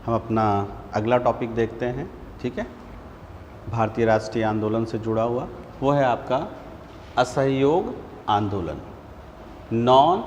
हम अपना अगला टॉपिक देखते हैं। ठीक है, भारतीय राष्ट्रीय आंदोलन से जुड़ा हुआ वो है आपका असहयोग आंदोलन, नॉन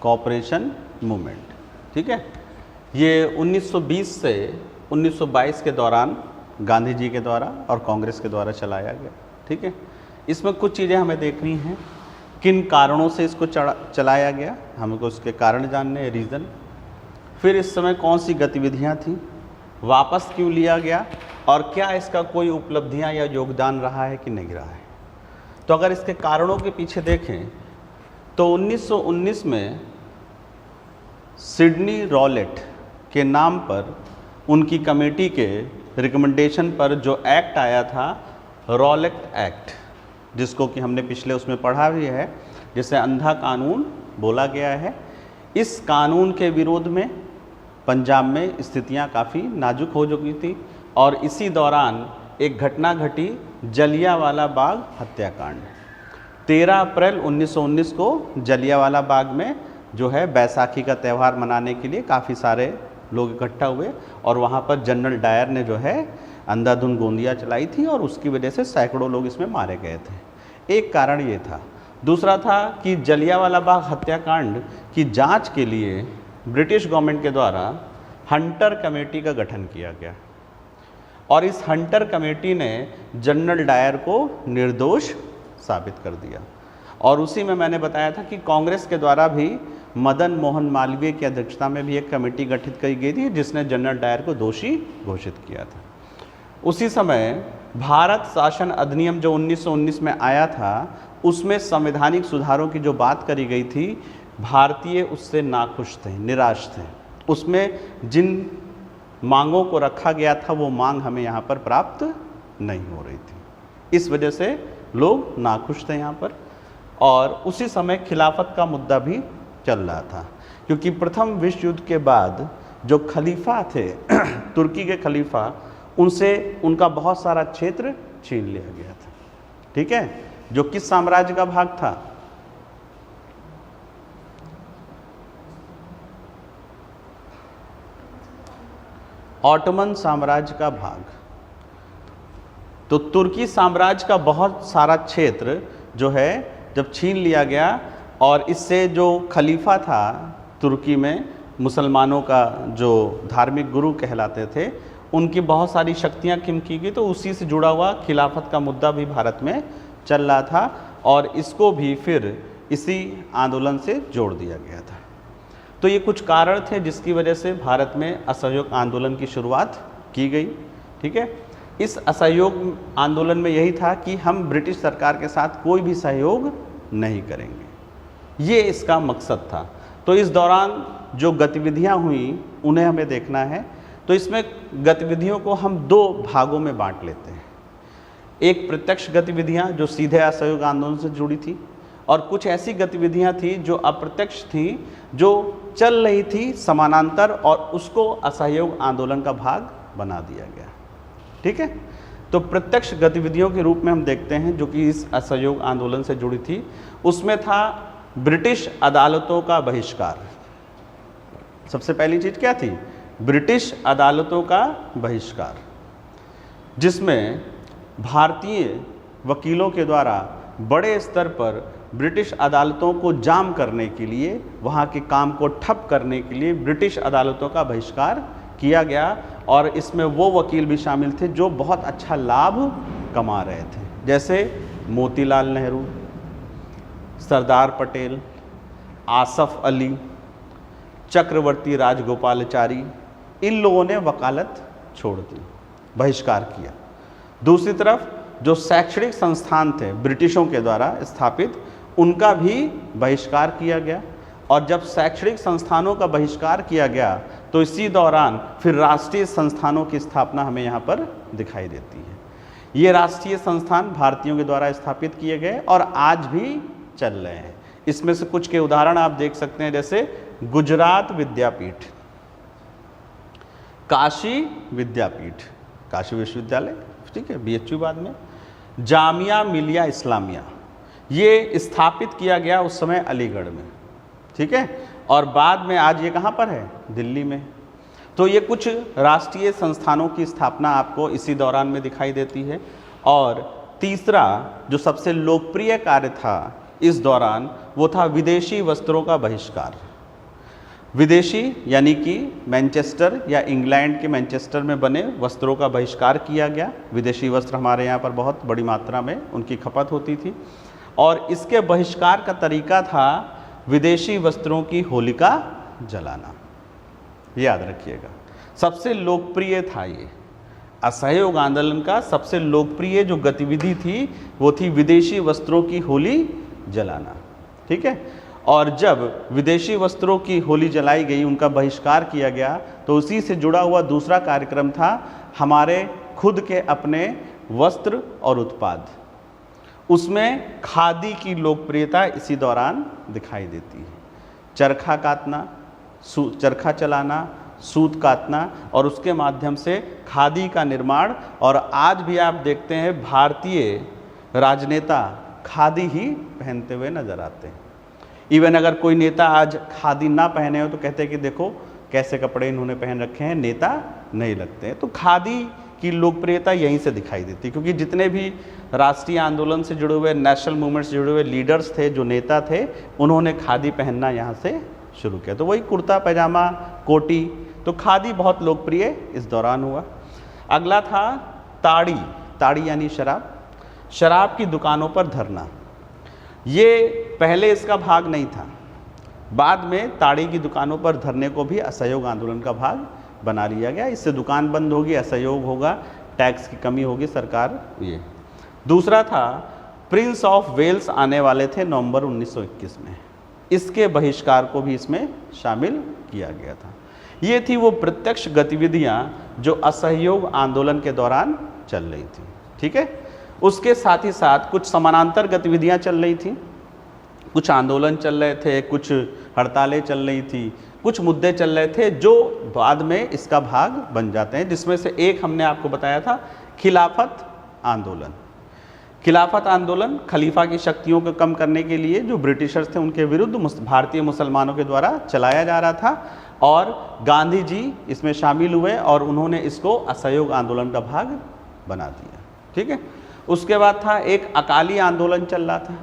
कोऑपरेशन मूवमेंट। ठीक है, ये 1920 से 1922 के दौरान गांधी जी के द्वारा और कांग्रेस के द्वारा चलाया गया। ठीक है, इसमें कुछ चीज़ें हमें देखनी हैं, किन कारणों से इसको चलाया गया, हमको उसके कारण जानने, रीज़न, फिर इस समय कौन सी गतिविधियां थी, वापस क्यों लिया गया और क्या इसका कोई उपलब्धियां या योगदान रहा है कि नहीं रहा है। तो अगर इसके कारणों के पीछे देखें तो 1919 में सिडनी रॉलेट के नाम पर उनकी कमेटी के रिकमेंडेशन पर जो एक्ट आया था, रॉलेट एक्ट, जिसको कि हमने पिछले उसमें पढ़ा भी है, जिसे अंधा कानून बोला गया है। इस कानून के विरोध में पंजाब में स्थितियां काफ़ी नाजुक हो चुकी थी और इसी दौरान एक घटना घटी, जलियांवाला बाग हत्याकांड। 13 अप्रैल 1919 को जलियांवाला बाग में जो है बैसाखी का त्यौहार मनाने के लिए काफ़ी सारे लोग इकट्ठा हुए और वहाँ पर जनरल डायर ने जो है अंधाधुंध गोलियां चलाई थी और उसकी वजह से सैकड़ों लोग इसमें मारे गए थे। एक कारण ये था। दूसरा था कि जलियांवाला बाग हत्याकांड की जांच के लिए ब्रिटिश गवर्नमेंट के द्वारा हंटर कमेटी का गठन किया गया और इस हंटर कमेटी ने जनरल डायर को निर्दोष साबित कर दिया। और उसी में मैंने बताया था कि कांग्रेस के द्वारा भी मदन मोहन मालवीय की अध्यक्षता में भी एक कमेटी गठित की गई थी जिसने जनरल डायर को दोषी घोषित किया था। उसी समय भारत शासन अधिनियम जो 1919 में आया था, उसमें संवैधानिक सुधारों की जो बात करी गई थी, भारतीय उससे नाखुश थे, निराश थे। उसमें जिन मांगों को रखा गया था वो मांग हमें यहाँ पर प्राप्त नहीं हो रही थी। इस वजह से लोग नाखुश थे यहाँ पर। और उसी समय खिलाफत का मुद्दा भी चल रहा था, क्योंकि प्रथम विश्व युद्ध के बाद जो खलीफा थे तुर्की के खलीफा, उनसे उनका बहुत सारा क्षेत्र छीन लिया गया था। ठीक है, जो किस साम्राज्य का भाग था? ऑटोमन साम्राज्य का भाग। तो तुर्की साम्राज्य का बहुत सारा क्षेत्र जो है जब छीन लिया गया और इससे जो खलीफा था तुर्की में, मुसलमानों का जो धार्मिक गुरु कहलाते थे, उनकी बहुत सारी शक्तियां खत्म की गई। तो उसी से जुड़ा हुआ खिलाफत का मुद्दा भी भारत में चल रहा था और इसको भी फिर इसी आंदोलन से जोड़ दिया गया था। तो ये कुछ कारण थे जिसकी वजह से भारत में असहयोग आंदोलन की शुरुआत की गई। ठीक है, इस असहयोग आंदोलन में यही था कि हम ब्रिटिश सरकार के साथ कोई भी सहयोग नहीं करेंगे, ये इसका मकसद था। तो इस दौरान जो गतिविधियां हुई उन्हें हमें देखना है। तो इसमें गतिविधियों को हम दो भागों में बांट लेते हैं। एक प्रत्यक्ष गतिविधियां जो सीधे असहयोग आंदोलन से जुड़ी थी और कुछ ऐसी गतिविधियां थी जो अप्रत्यक्ष थी, जो चल रही थी समानांतर और उसको असहयोग आंदोलन का भाग बना दिया गया। ठीक है, तो प्रत्यक्ष गतिविधियों के रूप में हम देखते हैं जो कि इस असहयोग आंदोलन से जुड़ी थी। उसमें था ब्रिटिश अदालतों का बहिष्कार। सबसे पहली चीज क्या थी? ब्रिटिश अदालतों का बहिष्कार, जिसमें भारतीय वकीलों के द्वारा बड़े स्तर पर ब्रिटिश अदालतों को जाम करने के लिए, वहाँ के काम को ठप करने के लिए ब्रिटिश अदालतों का बहिष्कार किया गया। और इसमें वो वकील भी शामिल थे जो बहुत अच्छा लाभ कमा रहे थे, जैसे मोतीलाल नेहरू, सरदार पटेल, आसफ अली, चक्रवर्ती राजगोपालाचारी। इन लोगों ने वकालत छोड़ दी, बहिष्कार किया। दूसरी तरफ जो शैक्षणिक संस्थान थे ब्रिटिशों के द्वारा स्थापित, उनका भी बहिष्कार किया गया। और जब शैक्षणिक संस्थानों का बहिष्कार किया गया तो इसी दौरान फिर राष्ट्रीय संस्थानों की स्थापना हमें यहाँ पर दिखाई देती है। ये राष्ट्रीय संस्थान भारतीयों के द्वारा स्थापित किए गए और आज भी चल रहे हैं। इसमें से कुछ के उदाहरण आप देख सकते हैं, जैसे गुजरात विद्यापीठ, काशी विद्यापीठ, काशी विश्वविद्यालय, ठीक है, BHU बाद में, जामिया मिलिया इस्लामिया, ये स्थापित किया गया उस समय अलीगढ़ में। ठीक है, और बाद में आज ये कहाँ पर है? दिल्ली में। तो ये कुछ राष्ट्रीय संस्थानों की स्थापना आपको इसी दौरान में दिखाई देती है। और तीसरा जो सबसे लोकप्रिय कार्य था इस दौरान वो था विदेशी वस्त्रों का बहिष्कार। विदेशी यानी कि मैनचेस्टर या इंग्लैंड के मैनचेस्टर में बने वस्त्रों का बहिष्कार किया गया। विदेशी वस्त्र हमारे यहाँ पर बहुत बड़ी मात्रा में उनकी खपत होती थी और इसके बहिष्कार का तरीका था विदेशी वस्त्रों की होलिका जलाना। याद रखिएगा, सबसे लोकप्रिय था ये असहयोग आंदोलन का सबसे लोकप्रिय जो गतिविधि थी वो थी विदेशी वस्त्रों की होली जलाना। ठीक है, और जब विदेशी वस्त्रों की होली जलाई गई, उनका बहिष्कार किया गया, तो उसी से जुड़ा हुआ दूसरा कार्यक्रम था हमारे खुद के अपने वस्त्र और उत्पाद। उसमें खादी की लोकप्रियता इसी दौरान दिखाई देती है। चरखा कातना, चरखा चलाना, सूत कातना और उसके माध्यम से खादी का निर्माण। और आज भी आप देखते हैं भारतीय राजनेता खादी ही पहनते हुए नजर आते हैं। इवन अगर कोई नेता आज खादी ना पहने हो तो कहते हैं कि देखो कैसे कपड़े इन्होंने पहन रखे हैं, नेता नहीं लगते हैं। तो खादी की लोकप्रियता यहीं से दिखाई देती है, क्योंकि जितने भी राष्ट्रीय आंदोलन से जुड़े हुए, नेशनल मूवमेंट से जुड़े हुए लीडर्स थे, जो नेता थे, उन्होंने खादी पहनना यहाँ से शुरू किया। तो वही कुर्ता पैजामा, कोटी, तो खादी बहुत लोकप्रिय इस दौरान हुआ। अगला था ताड़ी। ताड़ी यानी शराब। शराब की दुकानों पर धरना। ये पहले इसका भाग नहीं था, बाद में ताड़ी की दुकानों पर धरने को भी असहयोग आंदोलन का भाग बना लिया गया। इससे दुकान बंद होगी, असहयोग होगा, टैक्स की कमी होगी, सरकार ये। दूसरा था प्रिंस ऑफ वेल्स आने वाले थे नवंबर 1921 में, इसके बहिष्कार को भी इसमें शामिल किया गया था। ये थी वो प्रत्यक्ष गतिविधियां जो असहयोग आंदोलन के दौरान चल रही थी। ठीक है, उसके साथ ही साथ कुछ समानांतर गतिविधियां चल रही थी, कुछ आंदोलन चल रहे थे, कुछ हड़तालें चल रही थी, कुछ मुद्दे चल रहे थे जो बाद में इसका भाग बन जाते हैं, जिसमें से एक हमने आपको बताया था खिलाफत आंदोलन। खिलाफत आंदोलन खलीफा की शक्तियों को कम करने के लिए जो ब्रिटिशर्स थे उनके विरुद्ध भारतीय मुसलमानों के द्वारा चलाया जा रहा था, और गांधी जी इसमें शामिल हुए और उन्होंने इसको असहयोग आंदोलन का भाग बना दिया। ठीक है, उसके बाद था एक अकाली आंदोलन चल रहा था।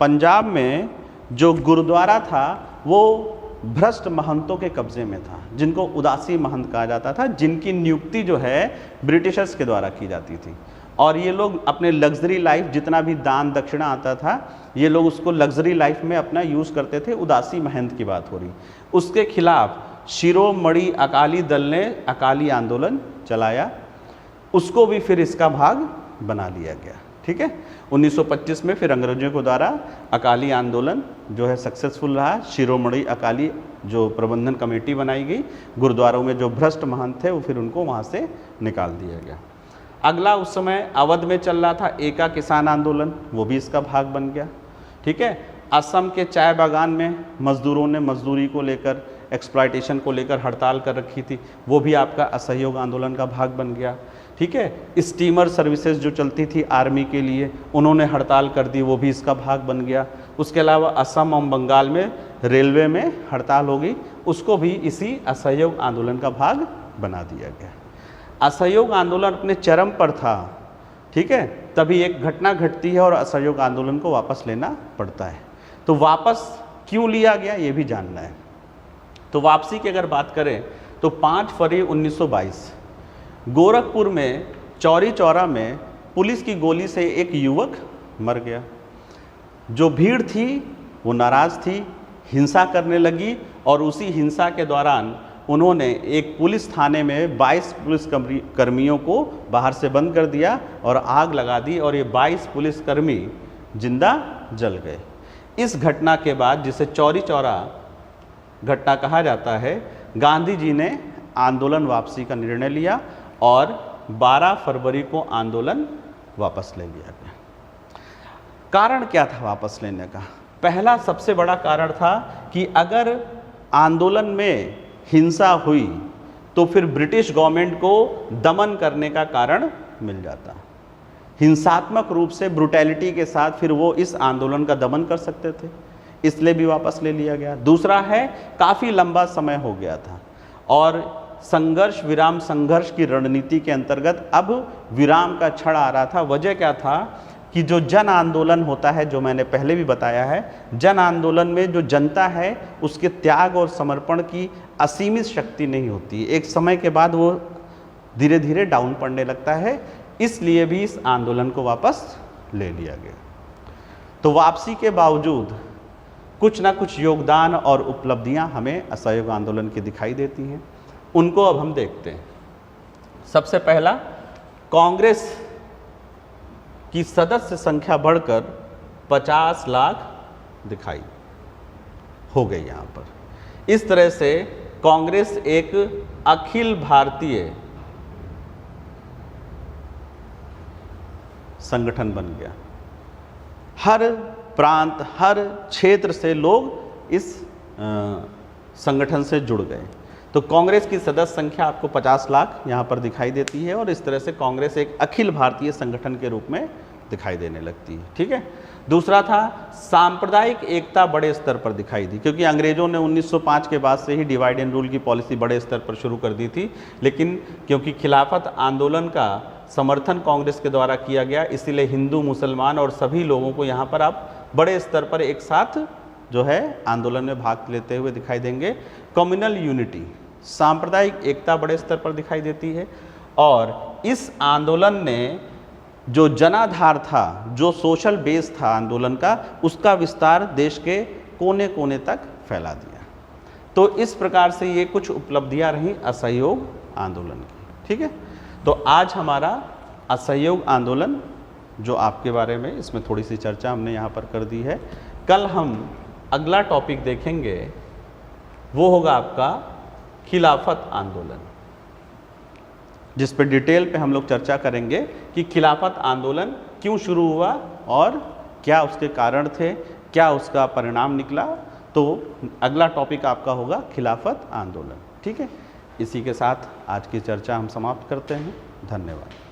पंजाब में जो गुरुद्वारा था वो भ्रष्ट महंतों के कब्जे में था, जिनको उदासी महंत कहा जाता था, जिनकी नियुक्ति जो है ब्रिटिशर्स के द्वारा की जाती थी। और ये लोग अपने लग्जरी लाइफ, जितना भी दान दक्षिणा आता था, ये लोग उसको लग्जरी लाइफ में अपना यूज़ करते थे। उदासी महंत की बात हो रही। उसके खिलाफ शिरोमणि अकाली दल ने अकाली आंदोलन चलाया, उसको भी फिर इसका भाग बना लिया गया। ठीक है, 1925 में फिर अंग्रेजों के द्वारा अकाली आंदोलन जो है सक्सेसफुल रहा। शिरोमणि अकाली जो प्रबंधन कमेटी बनाई गई, गुरुद्वारों में जो भ्रष्ट महंत थे वो फिर उनको वहाँ से निकाल दिया गया। अगला उस समय अवध में चल रहा था एका किसान आंदोलन, वो भी इसका भाग बन गया। ठीक है, असम के चाय बागान में मजदूरों ने मजदूरी को लेकर, एक्सप्लॉयटेशन को लेकर हड़ताल कर रखी थी, वो भी आपका असहयोग आंदोलन का भाग बन गया। ठीक है, स्टीमर सर्विसेज जो चलती थी आर्मी के लिए, उन्होंने हड़ताल कर दी, वो भी इसका भाग बन गया। उसके अलावा असम और बंगाल में रेलवे में हड़ताल हो गई, उसको भी इसी असहयोग आंदोलन का भाग बना दिया गया। असहयोग आंदोलन अपने चरम पर था, ठीक है, तभी एक घटना घटती है और असहयोग आंदोलन को वापस लेना पड़ता है। तो वापस क्यों लिया गया ये भी जानना है। तो वापसी की अगर बात करें तो 5 फरवरी 1922 गोरखपुर में चौरी चौरा में पुलिस की गोली से एक युवक मर गया। जो भीड़ थी वो नाराज़ थी, हिंसा करने लगी, और उसी हिंसा के दौरान उन्होंने एक पुलिस थाने में 22 पुलिस कर्मियों को बाहर से बंद कर दिया और आग लगा दी, और ये 22 पुलिसकर्मी जिंदा जल गए। इस घटना के बाद, जिसे चौरी चौरा घटना कहा जाता है, गांधी जी ने आंदोलन वापसी का निर्णय लिया और 12 फरवरी को आंदोलन वापस ले लिया गया। कारण क्या था वापस लेने का? पहला सबसे बड़ा कारण था कि अगर आंदोलन में हिंसा हुई तो फिर ब्रिटिश गवर्नमेंट को दमन करने का कारण मिल जाता। हिंसात्मक रूप से, ब्रुटैलिटी के साथ फिर वो इस आंदोलन का दमन कर सकते थे, इसलिए भी वापस ले लिया गया। दूसरा है, काफ़ी लंबा समय हो गया था और संघर्ष विराम संघर्ष की रणनीति के अंतर्गत अब विराम का क्षण आ रहा था। वजह क्या था कि जो जन आंदोलन होता है, जो मैंने पहले भी बताया है, जन आंदोलन में जो जनता है उसके त्याग और समर्पण की असीमित शक्ति नहीं होती, एक समय के बाद वो धीरे धीरे डाउन पड़ने लगता है। इसलिए भी इस आंदोलन को वापस ले लिया गया। तो वापसी के बावजूद कुछ ना कुछ योगदान और उपलब्धियां हमें असहयोग आंदोलन की दिखाई देती हैं। उनको अब हम देखते हैं। सबसे पहला, कांग्रेस की सदस्य संख्या बढ़कर 50 लाख दिखाई हो गई। यहाँ पर इस तरह से कांग्रेस एक अखिल भारतीय संगठन बन गया। हर प्रांत, हर क्षेत्र से लोग इस संगठन से जुड़ गए। तो कांग्रेस की सदस्य संख्या आपको 50 लाख यहाँ पर दिखाई देती है और इस तरह से कांग्रेस एक अखिल भारतीय संगठन के रूप में दिखाई देने लगती है। ठीक है। दूसरा था, सांप्रदायिक एकता बड़े स्तर पर दिखाई दी, क्योंकि अंग्रेजों ने 1905 के बाद से ही डिवाइड एंड रूल की पॉलिसी बड़े स्तर पर शुरू कर दी थी, लेकिन क्योंकि खिलाफत आंदोलन का समर्थन कांग्रेस के द्वारा किया गया, इसीलिए हिंदू, मुसलमान और सभी लोगों को यहाँ पर आप बड़े स्तर पर एक साथ जो है आंदोलन में भाग लेते हुए दिखाई देंगे। कम्युनल यूनिटी, सांप्रदायिक एकता बड़े स्तर पर दिखाई देती है। और इस आंदोलन ने जो जनाधार था, जो सोशल बेस था आंदोलन का, उसका विस्तार देश के कोने कोने तक फैला दिया। तो इस प्रकार से ये कुछ उपलब्धियां रहीं असहयोग आंदोलन की। ठीक है। तो आज हमारा असहयोग आंदोलन जो आपके बारे में, इसमें थोड़ी सी चर्चा हमने यहाँ पर कर दी है। कल हम अगला टॉपिक देखेंगे, वो होगा आपका खिलाफत आंदोलन, जिस पे डिटेल पे हम लोग चर्चा करेंगे कि खिलाफत आंदोलन क्यों शुरू हुआ और क्या उसके कारण थे, क्या उसका परिणाम निकला। तो अगला टॉपिक आपका होगा खिलाफत आंदोलन। ठीक है। इसी के साथ आज की चर्चा हम समाप्त करते हैं। धन्यवाद।